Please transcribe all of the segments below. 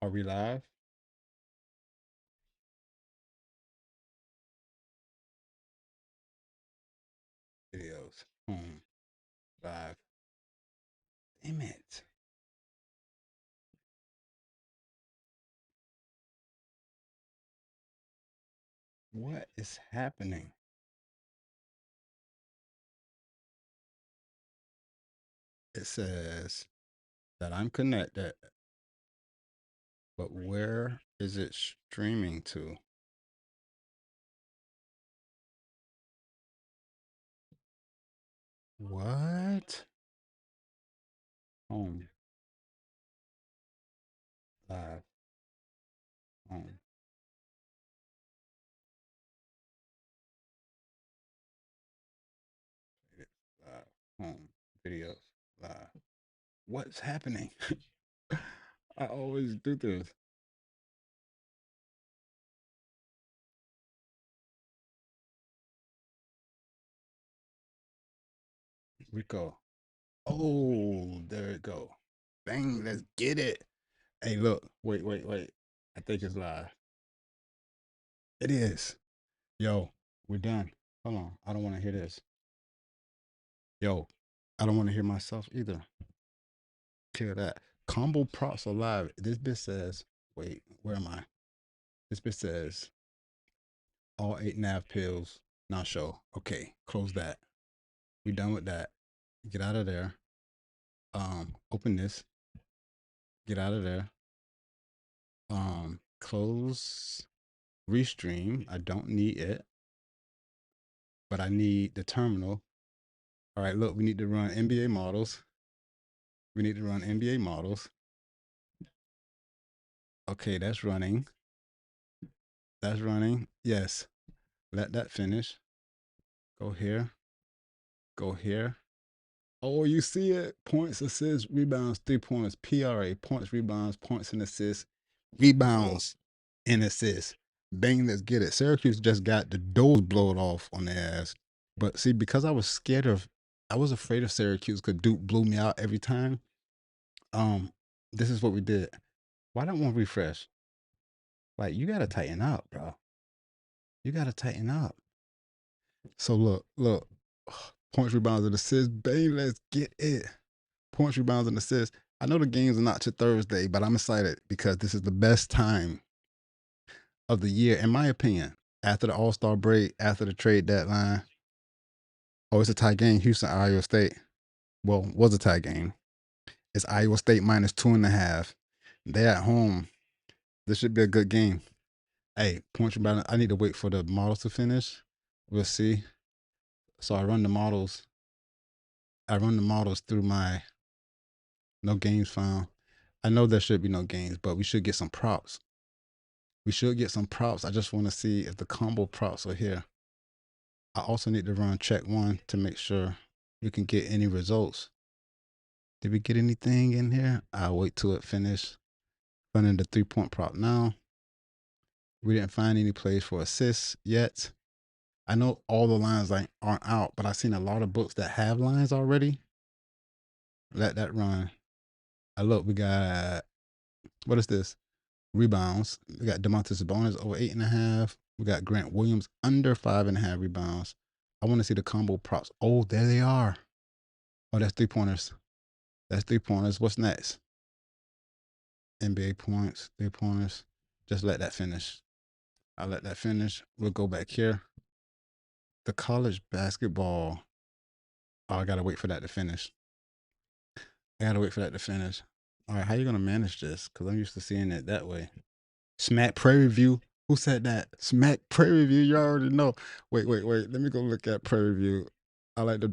Are we live? Videos. Live. Damn it. What is happening? It says that I'm connected, but where is it streaming to? What? Home. Live. Home. Live. Home. Videos. Live. What's happening? I always do this. Rico. Oh, there it go. Bang, let's get it. Hey, look. Wait. I think it's live. It is. Yo, we're done. Hold on. I don't want to hear this. Yo, I don't want to hear myself either. Clear that. Combo props alive. This bit says, wait, where am I? This bit says all eight nav pills now show. Okay, close that. We done with that. Get out of there. Open this. Get out of there. Close restream. I don't need it, but I need the terminal. All right, look, we need to run NBA models. We need to run NBA models. Okay, that's running. That's running. Yes. Let that finish. Go here. Go here. Oh, you see it? Points, assists, rebounds, 3 pointers, PRA, points, rebounds, points and assists, rebounds and assists. Bang, let's get it. Syracuse just got the doors blown off on their ass. But see, because I was afraid of Syracuse because Duke blew me out every time. Um, this is what we did. Why don't one refresh? Like, you got to tighten up, bro. You got to tighten up. So look, points, rebounds, and assists. Bang, let's get it. Points, rebounds, and assists. I know the games are not to Thursday, but I'm excited because this is the best time of the year, in my opinion. After the All Star break, after the trade deadline. Oh, it's a tie game. Houston, Iowa State. Well, was a tie game. It's Iowa State minus 2.5. They're at home. This should be a good game. Hey, points, rebounds. I need to wait for the models to finish. We'll see. So I run the models. I run the models through my no games found. I know there should be no games, but we should get some props. We should get some props. I just want to see if the combo props are here. I also need to run check one to make sure we can get any results. Did we get anything in here? I'll wait till it finish. Running the 3 point prop now. We didn't find any plays for assists yet. I know all the lines aren't out, but I've seen a lot of books that have lines already. Let that run. Look, we got, what is this? Rebounds. We got DeMontis Sabonis over 8.5. We got Grant Williams under 5.5 rebounds. I want to see the combo props. Oh, there they are. Oh, that's 3 pointers. That's 3 pointers. What's next? NBA points, 3 pointers. Just let that finish. I'll let that finish. We'll go back here. The college basketball. Oh, I gotta wait for that to finish. I gotta wait for that to finish. All right, how you gonna manage this? Because I'm used to seeing it that way. Smack Prairie View. Who said that? Smack Prairie View. You already know. Wait. Let me go look at Prairie View. I like to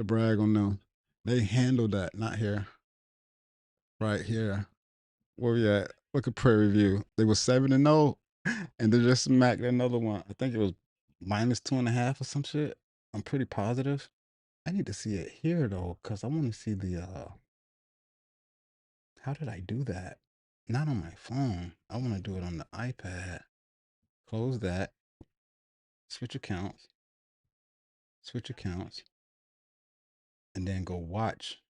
brag on them. They handled that. Not here. Right here. Where we at? Look at Prairie View. They were 7-0, and they just smacked another one. I think it was minus 2.5 or some shit. I'm pretty positive. I need to see it here though, cause I want to see the. How did I do that? Not on my phone. I want to do it on the iPad. Close that. Switch accounts. Switch accounts, and then go watch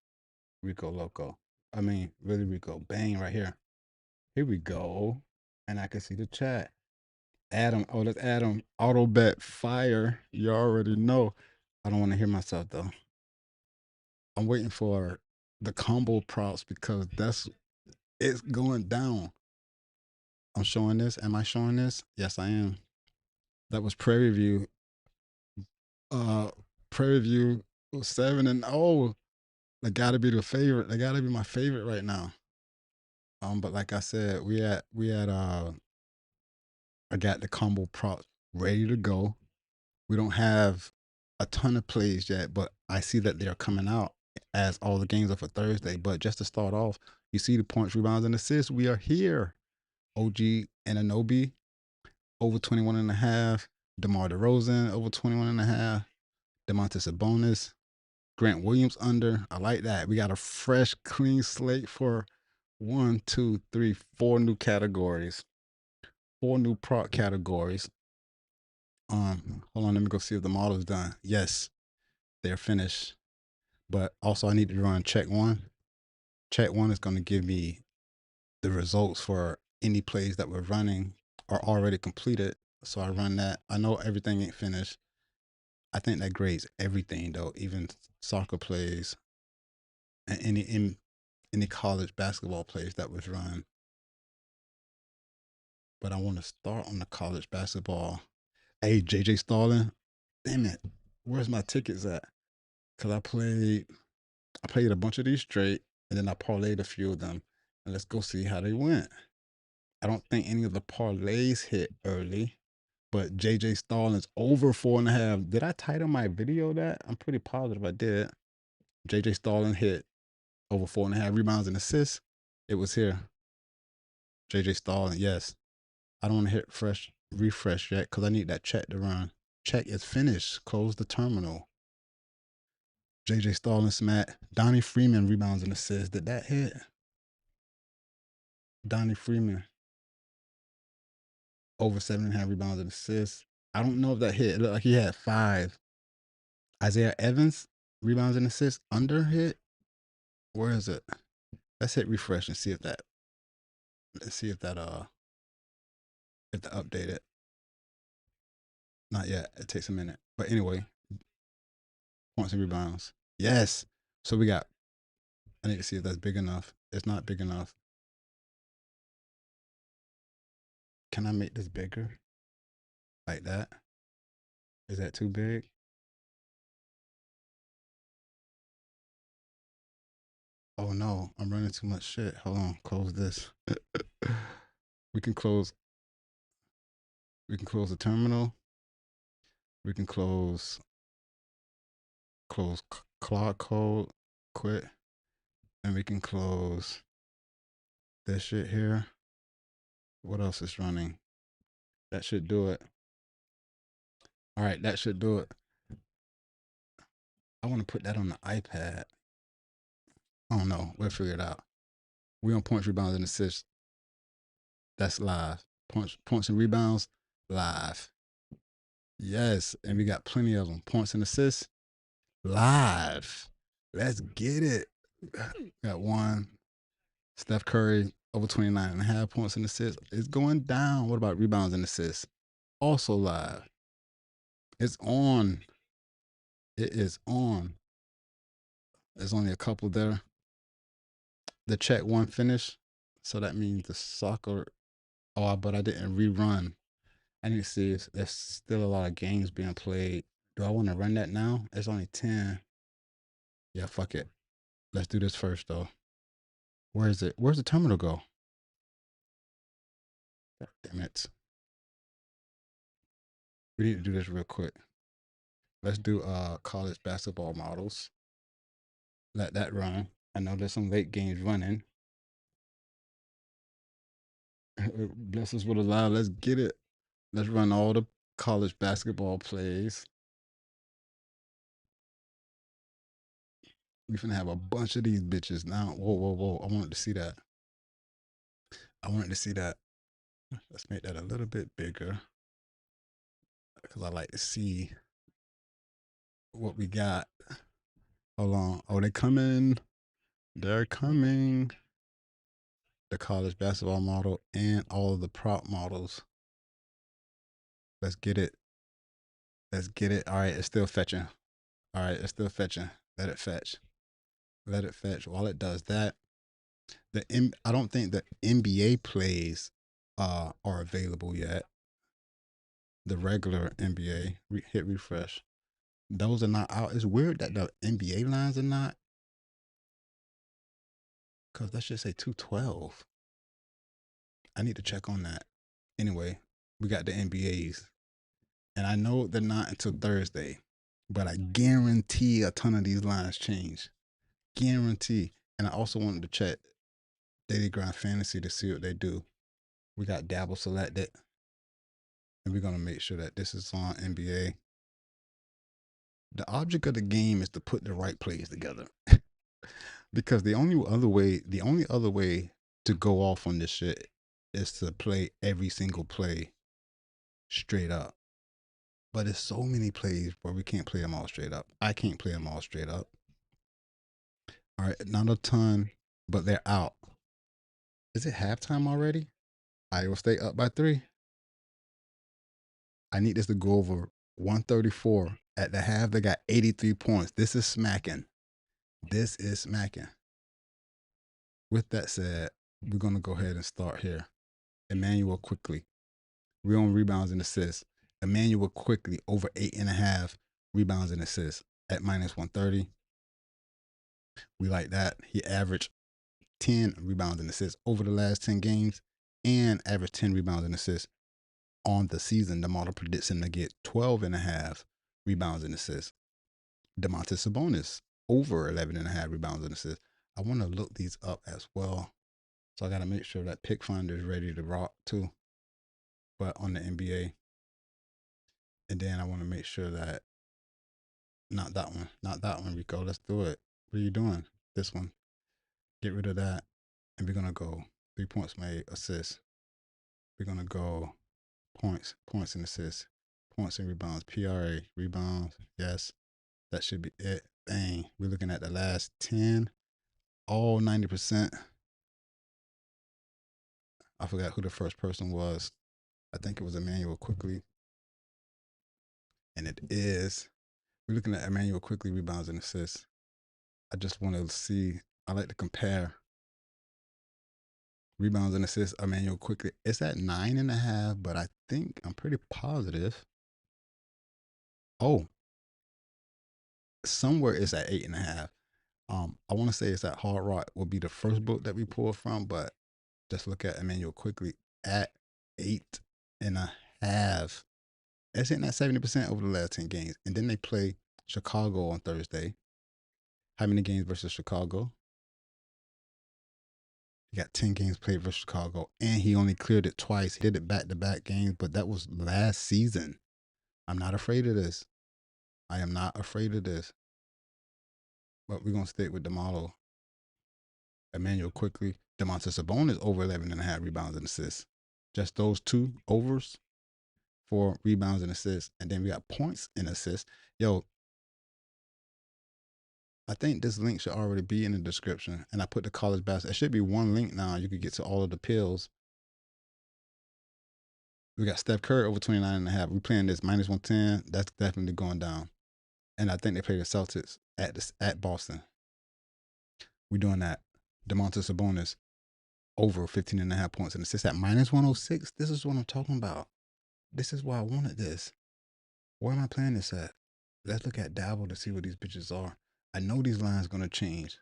Rico Loco. I mean, really Rico. Bang right here. Here we go. And I can see the chat. Adam. Oh, that's Adam. Auto bet fire. You already know. I don't want to hear myself though. I'm waiting for the combo props because that's it's going down. I'm showing this. Am I showing this? Yes, I am. That was Prairie View. Uh Prairie View 7-0. That gotta be the favorite. That gotta be my favorite right now. But like I said, we had I got the combo props ready to go. We don't have a ton of plays yet, but I see that they're coming out as all the games are for Thursday. But just to start off, you see the points, rebounds, and assists. We are here. OG and Anobi over 21 and a half. DeMar DeRozan over 21 and a half. DeMontis Sabonis. Grant Williams under. I like that. We got a fresh, clean slate for 4 new categories. 4 new prop categories. Hold on, let me go see if the model's done. Yes, they're finished. But also I need to run check one. Check one is going to give me the results for any plays that we're running are already completed. So I run that. I know everything ain't finished. I think that grades everything though, even soccer plays and any college basketball plays that was run. But I want to start on the college basketball. Hey, JJ Stalling. Damn it. Where's my tickets at? Cause I played a bunch of these straight and then I parlayed a few of them. And let's go see how they went. I don't think any of the parlays hit early, but JJ Stallings over 4.5. Did I title my video that? I'm pretty positive I did. JJ Stallings hit over 4.5 rebounds and assists. It was here. JJ Stallings, yes. I don't want to hit refresh yet because I need that check to run. Check is finished. Close the terminal. JJ Stallings smack. Donnie Freeman rebounds and assists. Did that hit? Donnie Freeman over 7.5 rebounds and assists. I don't know if that hit. It looked like he had 5. Isaiah Evans rebounds and assists under hit. Where is it? Let's hit refresh and see if that. Let's see if that if the updated. Not yet. It takes a minute. But anyway, points and rebounds. Yes. So we got. I need to see if that's big enough. It's not big enough. Can I make this bigger? Like that? Is that too big? Oh no, I'm running too much shit. Hold on, close this. we can close. We can close the terminal. We can close clock code. Quit, and we can close this shit here. What else is running? That should do it. All right, that should do it. I want to put that on the iPad. I don't know. We'll figure it out. We on points, rebounds, and assists. That's live. Points and rebounds, live. Yes, and we got plenty of them. Points and assists, live. Let's get it. Got one. Steph Curry over 29.5 points and assists. It's going down. What about rebounds and assists? Also live. It's on. It is on. There's only a couple there. The check one finish. So that means the soccer. Oh, but I didn't rerun. I need to see if there's still a lot of games being played. Do I want to run that now? It's only 10. Yeah, fuck it. Let's do this first though. Where is it? Where's the terminal go? God damn it. We need to do this real quick. Let's do college basketball models. Let that run. I know there's some late games running. Bless us with a live. Let's get it. Let's run all the college basketball plays. We finna have a bunch of these bitches now. Whoa, whoa, whoa. I wanted to see that. I wanted to see that. Let's make that a little bit bigger because I like to see what we got. Hold on. Oh, they coming. They're coming. the college basketball model and all of the prop models. Let's get it. Let's get it. All right, it's still fetching. All right, it's still fetching. Let it fetch. Let it fetch. While it does that, I don't think the NBA plays are available yet. The regular NBA, hit refresh. Those are not out. It's weird that the NBA lines are not, because that should say 212. I need to check on that. Anyway, we got the NBAs, and I know they're not until Thursday, but I guarantee a ton of these lines change. Guarantee. And I also wanted to check Daily Grind Fantasy to see what they do. We got Dabble selected, and we're gonna make sure that this is on NBA. The object of the game is to put the right plays together. Because the only other way to go off on this shit is to play every single play straight up. But there's so many plays where we can't play them all straight up. I can't play them all straight up. All right, not a ton, but they're out. Is it halftime already? Iowa State up by 3. I need this to go over 134. At the half, they got 83 points. This is smacking. This is smacking. With that said, we're going to go ahead and start here. Emmanuel Quickly. We're on rebounds and assists. Emmanuel Quickly over 8.5 rebounds and assists at minus 130. We like that. He averaged 10 rebounds and assists over the last 10 games and averaged 10 rebounds and assists on the season. The model predicts him to get 12.5 rebounds and assists. Domantas Sabonis over 11.5 rebounds and assists. I want to look these up as well. So I got to make sure that Pick Finder is ready to rock too. But on the NBA. And then I want to make sure that, not that one, Rico. Let's do it. What are you doing? This one. Get rid of that. And we're going to go 3 points made, assists. We're going to go points and assists, points and rebounds, PRA, rebounds. Yes, that should be it. Bang. We're looking at the last 10, all 90%. I forgot who the first person was. I think it was Emmanuel Quickly. And it is. We're looking at Emmanuel Quickly, rebounds and assists. I just want to see. I like to compare rebounds and assists. Emmanuel Quickly. It's at 9.5, but I think I'm pretty positive. Oh, somewhere it's at 8.5. I want to say it's at Hard Rock will be the first book that we pulled from, but just look at Emmanuel Quickly at 8.5. It's hitting at 70% over the last 10 games. And then they play Chicago on Thursday. How many games versus Chicago? He got 10 games played versus Chicago, and he only cleared it twice. He did it back-to-back games, but that was last season. I'm not afraid of this. I am not afraid of this. But we're going to stick with the model. Emmanuel Quickly. Domantas Sabonis over 11.5 rebounds and assists. Just those two overs for rebounds and assists. And then we got points and assists. Yo, I think this link should already be in the description. And I put the college basketball. It should be one link now. You could get to all of the pills. We got Steph Curry over 29.5. We playing this minus 110. That's definitely going down. And I think they play the Celtics at Boston. We're doing that. Domantas Sabonis over 15.5 points and assists at minus 106. This is what I'm talking about. This is why I wanted this. Where am I playing this at? Let's look at Dabble to see what these bitches are. I know these lines going to change.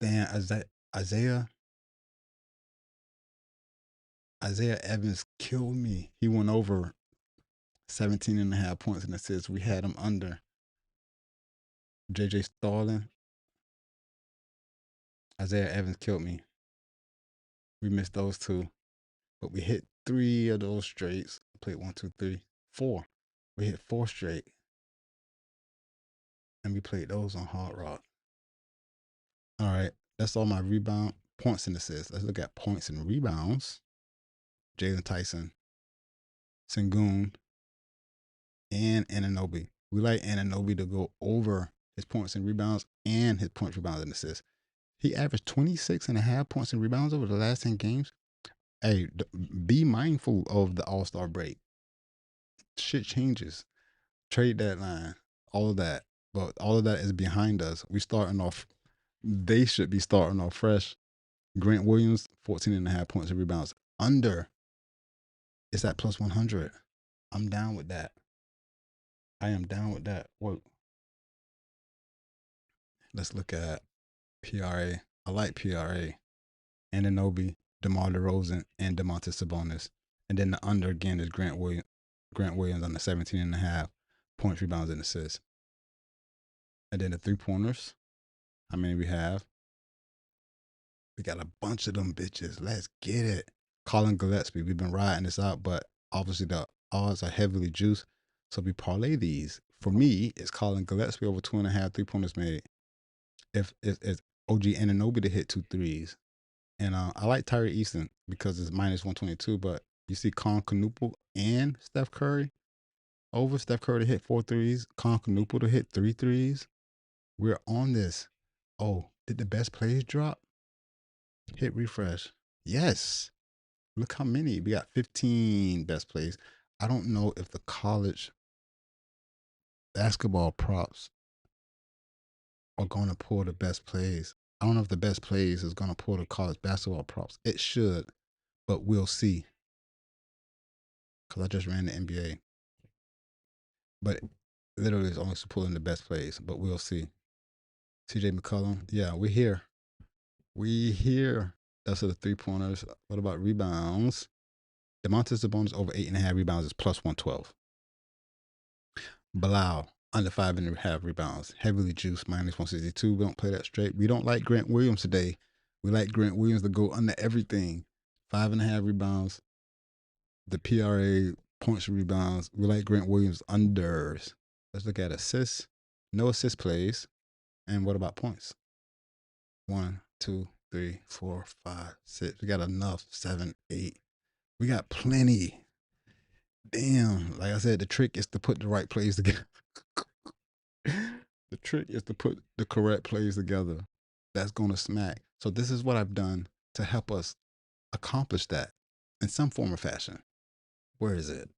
Damn, Isaiah Evans killed me. He went over 17.5 points and assists. We had him under. JJ Starling. Isaiah Evans killed me. We missed those two. But we hit 3 of those straights. Played 1, 2, 3, 4. We hit 4 straight. And we played those on Hard Rock. All right. That's all my rebound points and assists. Let's look at points and rebounds. Jalen Tyson, Sengun, and Anunoby. We like Anunoby to go over his points and rebounds and his points, rebounds, and assists. He averaged 26.5 points and rebounds over the last 10 games. Hey, be mindful of the All-Star break. Shit changes. Trade deadline, all of that. But all of that is behind us. We starting off. They should be starting off fresh. Grant Williams, 14.5 points and rebounds. Under. It's at plus 100. I'm down with that. I am down with that. Whoa. Let's look at PRA. I like PRA. Anunoby, DeMar DeRozan, and DeMontis Sabonis. And then the under again is Grant Williams. Grant Williams on the 17.5 points, rebounds, and assists. And then the 3-pointers. How many we have? We got a bunch of them bitches. Let's get it. Colin Gillespie. We've been riding this out, but obviously the odds are heavily juiced. So we parlay these. For me, it's Colin Gillespie over 2.5 3-pointers made. If it's OG Anunoby to hit 2 threes. And I like Tyree Easton because it's minus 122, but you see Con Canuple and Steph Curry over. Steph Curry to hit 4 threes. Con Canuple to hit 3 threes. We're on this. Oh, did the best plays drop? Hit refresh. Yes. Look how many. We got 15 best plays. I don't know if the college basketball props are going to pull the best plays. I don't know if the best plays is going to pull the college basketball props. It should, but we'll see. Because I just ran the NBA. But literally it's only pulling the best plays, but we'll see. CJ McCollum. Yeah, we're here. We here. That's for the 3-pointers. What about rebounds? DeMontis Sabonis over 8.5 rebounds is plus 112. Bilal under 5.5 rebounds. Heavily juiced minus 162. We don't play that straight. We don't like Grant Williams today. We like Grant Williams to go under everything. 5.5 rebounds. The PRA points and rebounds. We like Grant Williams unders. Let's look at assists. No assist plays. And what about points? 1, 2, 3, 4, 5, 6. We got enough. 7, 8. We got plenty. Damn. Like I said, the trick is to put the right plays together. The trick is to put the correct plays together. That's going to smack. So this is what I've done to help us accomplish that in some form or fashion. Where is it?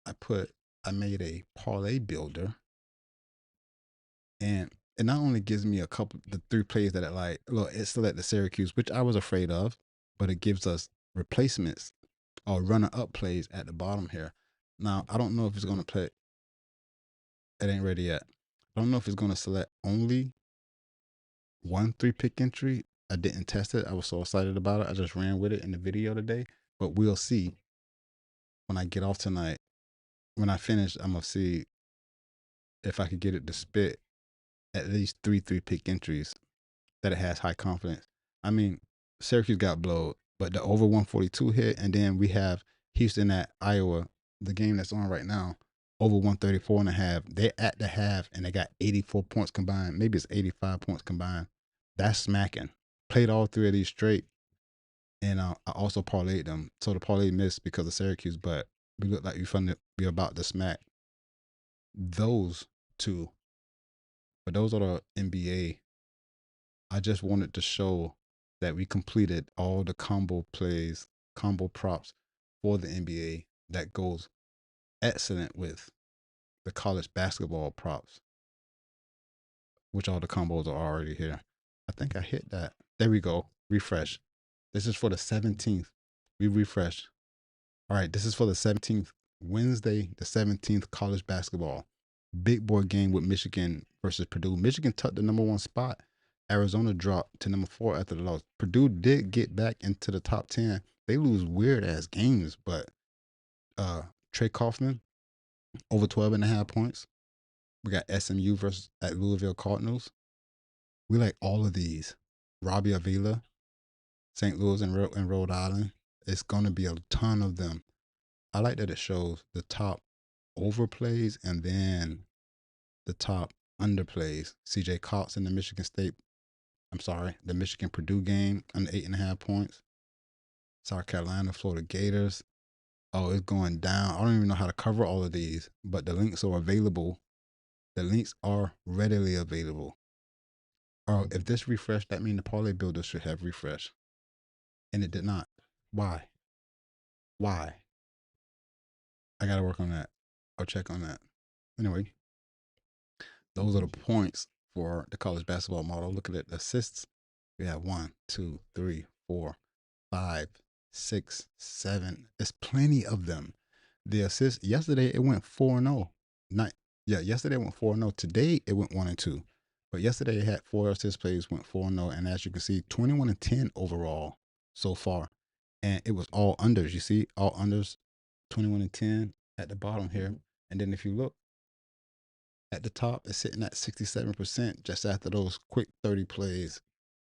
I made a parlay builder, and it not only gives me the 3 plays that I like. Look, it's still at the Syracuse, which I was afraid of, but it gives us replacements or runner-up plays at the bottom here. Now, I don't know if it's going to play. It ain't ready yet. I don't know if it's going to select only 1 3-pick entry. I didn't test it. I was so excited about it. I just ran with it in the video today, but we'll see when I get off tonight. When I finish, I'm going to see if I could get it to spit at least 3 3-pick entries that it has high confidence. I mean, Syracuse got blowed, but the over 142 hit, and then we have Houston at Iowa, the game that's on right now, over 134.5. They're at the half, and they got 84 points combined. Maybe it's 85 points combined. That's smacking. Played all 3 of these straight, and I also parlayed them. So the parlay missed because of Syracuse, but we look like we're about to smack those 2. But those are the NBA. I just wanted to show that we completed all the combo plays, combo props for the NBA that goes excellent with the college basketball props, which all the combos are already here. I think I hit that. There we go. Refresh. This is for the 17th. We refresh. All right, this is for the 17th, Wednesday, the 17th, college basketball. Big boy game with Michigan versus Purdue. Michigan took the number 1 spot. Arizona dropped to number 4 after the loss. Purdue did get back into the top 10. They lose weird ass games, but Trey Kaufman over 12.5 points. We got SMU versus at Louisville Cardinals. We like all of these. Robbie Avila, St. Louis and Rhode Island. It's going to be a ton of them. I like that it shows the top overplays and then the top underplays. CJ Cox in the Michigan Purdue game under 8.5 points. South Carolina, Florida Gators. Oh, it's going down. I don't even know how to cover all of these, but the links are available. The links are readily available. Oh, if this refreshed, that means the parlay builder should have refreshed. And it did not. Why? Why? I gotta work on that. I'll check on that. Anyway, those are the points for the college basketball model. Look at it. Assists. We have 1, 2, 3, 4, 5, 6, 7. There's plenty of them. The assists yesterday it went 4-0. Not yeah, yesterday it went 4-0. Today it went 1-2. But yesterday it had 4 assist plays, went 4-0, and as you can see, 21-10 overall so far. And it was all unders. You see, all unders, 21-10 at the bottom here. And then if you look at the top, it's sitting at 67% just after those quick 30 plays.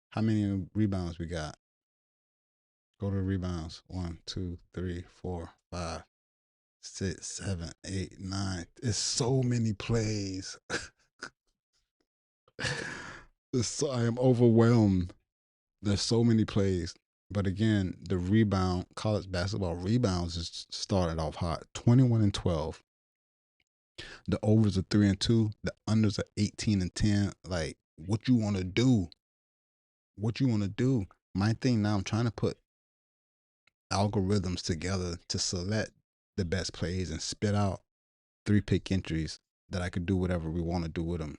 How many rebounds we got? Go to the rebounds. 1, 2, 3, 4, 5, 6, 7, 8, 9. It's so many plays. I am overwhelmed. There's so many plays. But again, the rebound, college basketball rebounds is started off hot. 21-12. The overs are 3-2. The unders are 18-10. Like, what you want to do? What you want to do? My thing now, I'm trying to put algorithms together to select the best plays and spit out 3-pick entries that I could do whatever we want to do with them.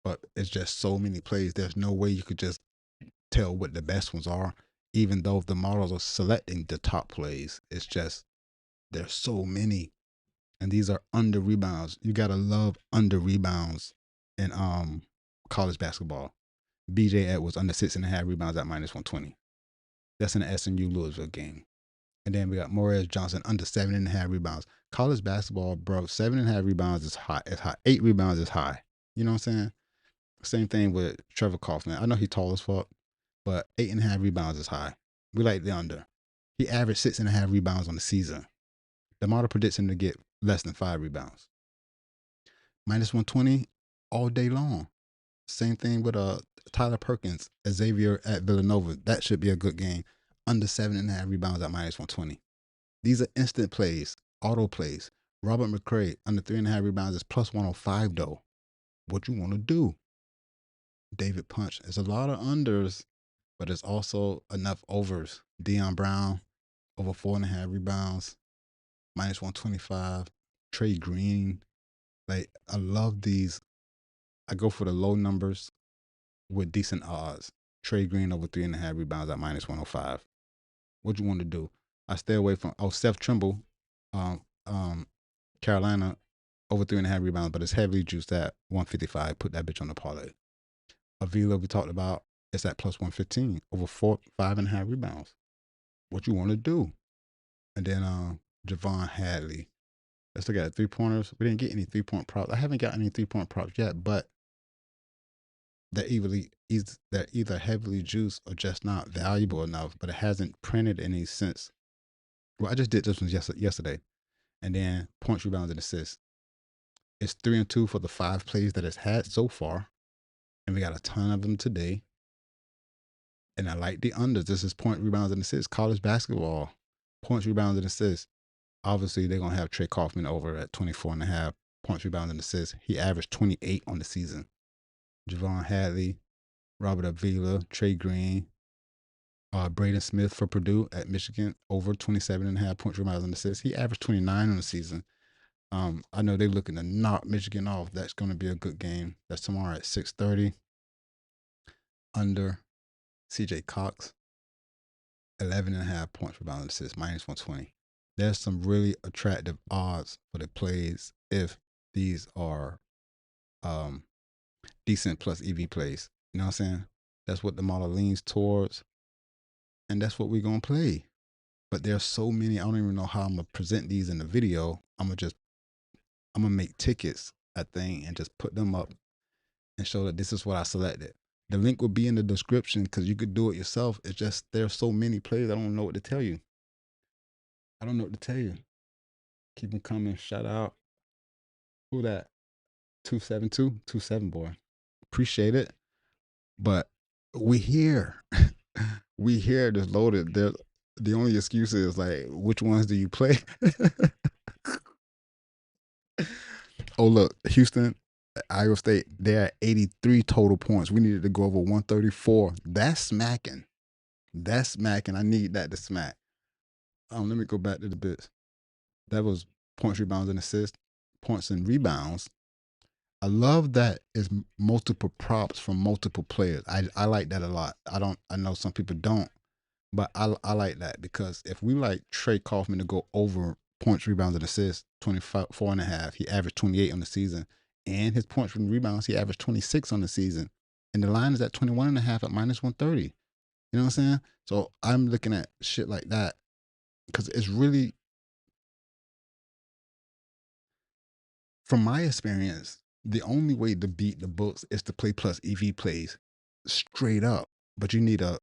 But it's just so many plays. There's no way you could just tell what the best ones are, even though the models are selecting the top plays. It's just there's so many, and these are under rebounds. You gotta love under rebounds in college basketball. BJ Edwards under 6.5 rebounds at -120. That's in the SMU Louisville game. And then we got Morez Johnson under 7.5 rebounds. College basketball, bro, 7.5 rebounds is high. It's high. 8 rebounds is high. You know what I'm saying? Same thing with Trevor Kaufman. I know he's tall as fuck, but 8.5 rebounds is high. We like the under. He averaged 6.5 rebounds on the season. The model predicts him to get less than 5 rebounds. -120 all day long. Same thing with Tyler Perkins, Xavier at Villanova. That should be a good game. Under 7.5 rebounds at -120. These are instant plays, auto plays. Robert McCray under 3.5 rebounds is +105 though. What you want to do? David Punch. There's a lot of unders, but there's also enough overs. Deion Brown over 4.5 rebounds, -125. Trey Green. Like, I love these. I go for the low numbers with decent odds. Trey Green over 3.5 rebounds at -105. What you want to do? I stay away from Seth Trimble, um, Carolina over 3.5 rebounds, but it's heavily juiced at 155. Put that bitch on the parlay. Avila we talked about, it's at +115 over 5.5 rebounds. What you want to do? And then Javon Hadley. Let's look at 3-pointers. We didn't get any 3-point props. I haven't got any 3-point props yet, but they're either heavily juiced or just not valuable enough. But it hasn't printed any since. Well, I just did this one yesterday, and then points, rebounds, and assists. It's 3-2 for the 5 plays that it's had so far, and we got a ton of them today. And I like the unders. This is point, rebounds, and assists. College basketball, points, rebounds, and assists. Obviously, they're gonna have Trey Kaufman over at 24.5 points, rebounds, and assists. He averaged 28 on the season. Javon Hadley, Robert Avila, Trey Green, Braden Smith for Purdue at Michigan over 27.5 points, rebounds, and assists. He averaged 29 on the season. I know they're looking to knock Michigan off. That's going to be a good game. That's tomorrow at 6:30. Under CJ Cox, 11.5 points, rebounds, and assists, -120. There's some really attractive odds for the plays if these are decent plus EV plays. You know what I'm saying? That's what the model leans towards, and that's what we're gonna play. But there's so many. I don't even know how I'm gonna present these in the video. I'm gonna make tickets, I think, and just put them up and show that this is what I selected. The link will be in the description because you could do it yourself. It's just there's so many plays. I don't know what to tell you. I don't know what to tell you. Keep them coming. Shout out. Who that? 272, 27 boy. Appreciate it. But we here. We here. Just loaded. The only excuse is like, which ones do you play? Oh look, Houston Iowa State, they're at 83 total points. We needed to go over 134. That's smacking. That's smacking. I need that to smack. Let me go back to the bits. That was points, rebounds, and assists. Points and rebounds. I love that it's multiple props from multiple players. I like that a lot. I know some people don't, but I like that because if we like Trey Kaufman to go over points, rebounds, and assists, 24 and a half, he averaged 28 on the season. And his points from rebounds, he averaged 26 on the season. And the line is at 21 and a half at minus 130. You know what I'm saying? So I'm looking at shit like that because it's really, from my experience, the only way to beat the books is to play plus EV plays straight up. But you need a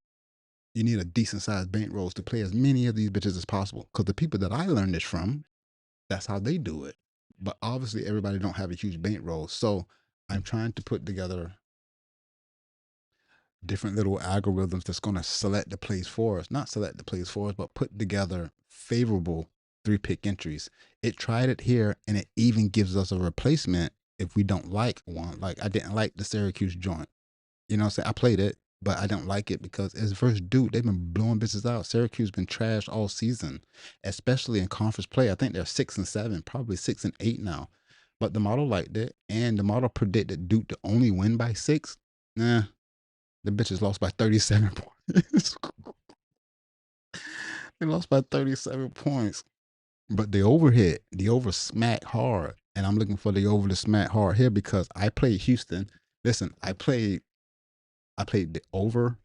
decent sized bankrolls to play as many of these bitches as possible. Because the people that I learned this from, that's how they do it. But obviously, everybody don't have a huge bankroll. So I'm trying to put together different little algorithms that's going to select the plays for us. Not select the plays for us, but put together favorable 3-pick entries. It tried it here, and it even gives us a replacement if we don't like one. Like I didn't like the Syracuse joint. You know what I'm saying? I played it, but I don't like it because it's versus Duke. They've been blowing bitches out. Syracuse been trashed all season, especially in conference play. I think they're 6-7, probably 6-8 now. But the model liked it, and the model predicted Duke to only win by 6. Nah, the bitches lost by 37 points. They lost by 37 points. But the over hit, the over smack hard. And I'm looking for the over to smack hard here because I played Houston. Listen, I played the over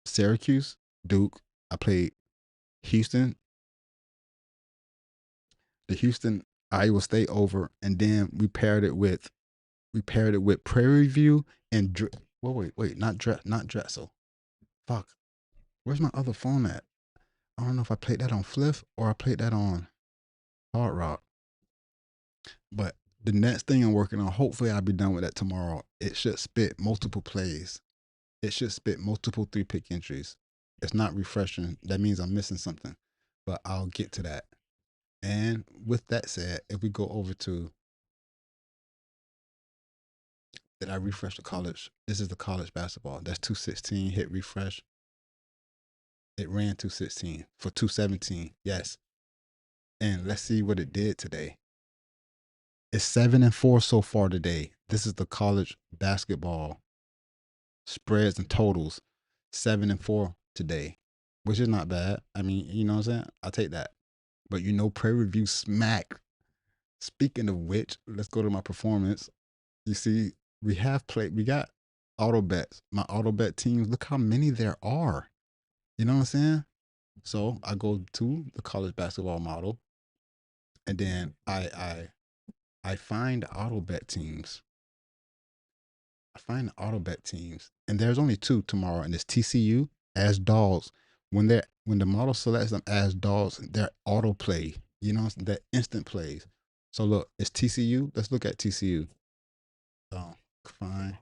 Syracuse, Duke. I played Houston, the Houston Iowa State over, and then we paired it with Prairie View and wait, not Drexel. Fuck, where's my other phone at? I don't know if I played that on Fliff or I played that on Hard Rock. But the next thing I'm working on, hopefully I'll be done with that tomorrow. It should spit multiple plays. It should spit multiple 3-pick entries. It's not refreshing. That means I'm missing something, but I'll get to that. And with that said, if we go over to, did I refresh the college? This is the college basketball. That's 216. Hit refresh. It ran 216 for 217. Yes. And let's see what it did today. It's 7-4 so far today. This is the college basketball spreads and totals. 7-4 today, which is not bad. I mean, you know what I'm saying? I'll take that. But Prairie View smack. Speaking of which, let's go to my performance. You see, we got auto bets. My auto bet teams, look how many there are. You know what I'm saying? So I go to the college basketball model, and then I find auto bet teams. I find the auto bet teams, and there's only 2 tomorrow, and it's TCU as dogs. When the model selects them as dogs, they're auto play. You know, they're instant plays. So look, it's TCU. Let's look at TCU. Oh, fine.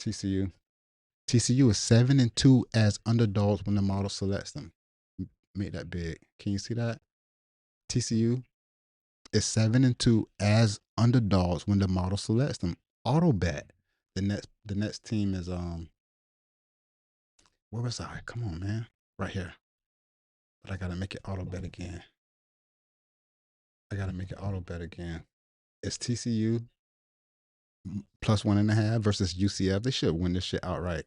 TCU. TCU is 7-2 as underdogs when the model selects them. Make that big. Can you see that? TCU is 7-2 as underdogs when the model selects them. Auto bet. The next team is where was I? Come on, man. Right here. But I gotta make it auto bet again. I gotta make it auto bet again. It's TCU plus 1.5 versus UCF. They should win this shit outright.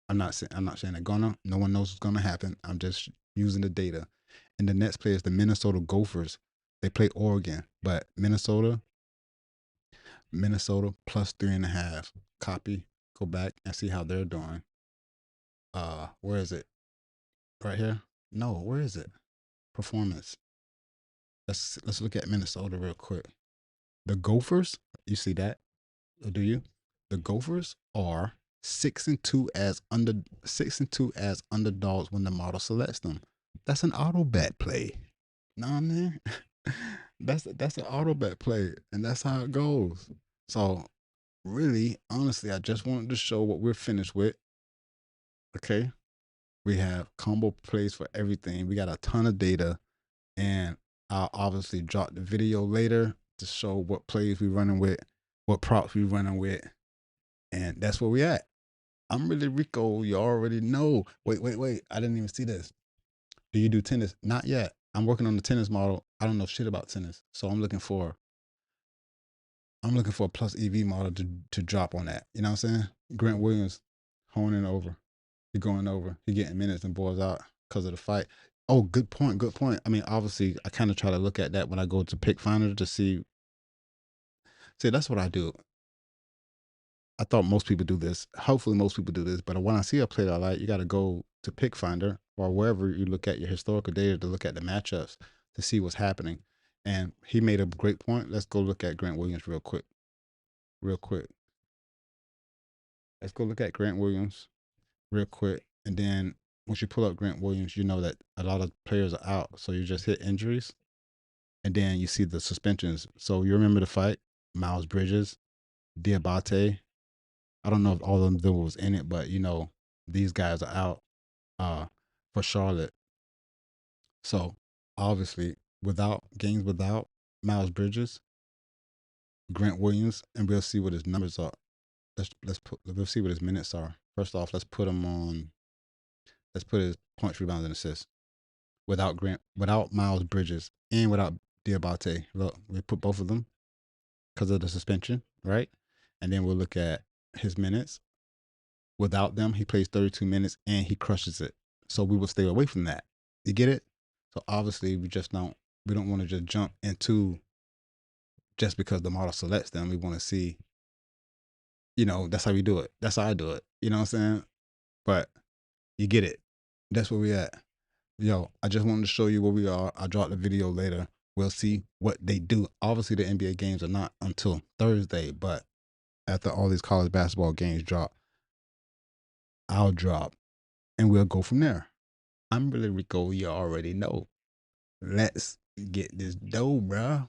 I'm not saying they're gonna. No one knows what's gonna happen. I'm just using the data. And the next play is the Minnesota Gophers. They play Oregon, but Minnesota plus 3.5. Copy. Go back and see how they're doing. Where is it? Right here? No, where is it? Performance. Let's look at Minnesota real quick. The Gophers. You see that? Do you? The Gophers are 6-2 as underdogs when the model selects them. That's an auto bet play. Know what I mean? That's an auto bet play, and that's how it goes. So really, honestly, I just wanted to show what we're finished with. Okay, we have combo plays for everything. We got a ton of data, and I'll obviously drop the video later to show what plays we're running with. what props we running with, and that's where we at. I'm really Rico. You already know. Wait. I didn't even see this. Do you do tennis? Not yet. I'm working on the tennis model. I don't know shit about tennis, so I'm looking for a plus EV model to drop on that. You know what I'm saying? Grant Williams honing over. He going over. He getting minutes and balls out because of the fight. Oh, good point. Good point. I mean, obviously, I kind of try to look at that when I go to pick finder to see. See, that's what I do. I thought most people do this. Hopefully, most people do this. But when I see a play that I like, you got to go to pick finder or wherever you look at your historical data to look at the matchups to see what's happening. And he made a great point. Let's go look at Grant Williams real quick. Real quick. Let's go look at Grant Williams real quick. And then once you pull up Grant Williams, you know that a lot of players are out. So you just hit injuries. And then you see the suspensions. So you remember the fight? Miles Bridges, Diabate. I don't know if all of them was in it, but these guys are out for Charlotte. So obviously, without games without Miles Bridges, Grant Williams, and we'll see what his numbers are. We'll see what his minutes are. First off, let's put him on. Let's put his points, rebounds, and assists without Miles Bridges, and without Diabate. Look, we put both of them because of the suspension, right? And then we'll look at his minutes. Without them, he plays 32 minutes and he crushes it. So we will stay away from that. You get it? So obviously, we don't want to just jump into just because the model selects them. We want to see, that's how we do it. That's how I do it. You know what I'm saying? But you get it. That's where we at. Yo, I just wanted to show you where we are. I'll drop the video later. We'll see what they do. Obviously, the NBA games are not until Thursday, but after all these college basketball games drop, I'll drop and we'll go from there. I'm really Rico. You already know. Let's get this dough, bruh.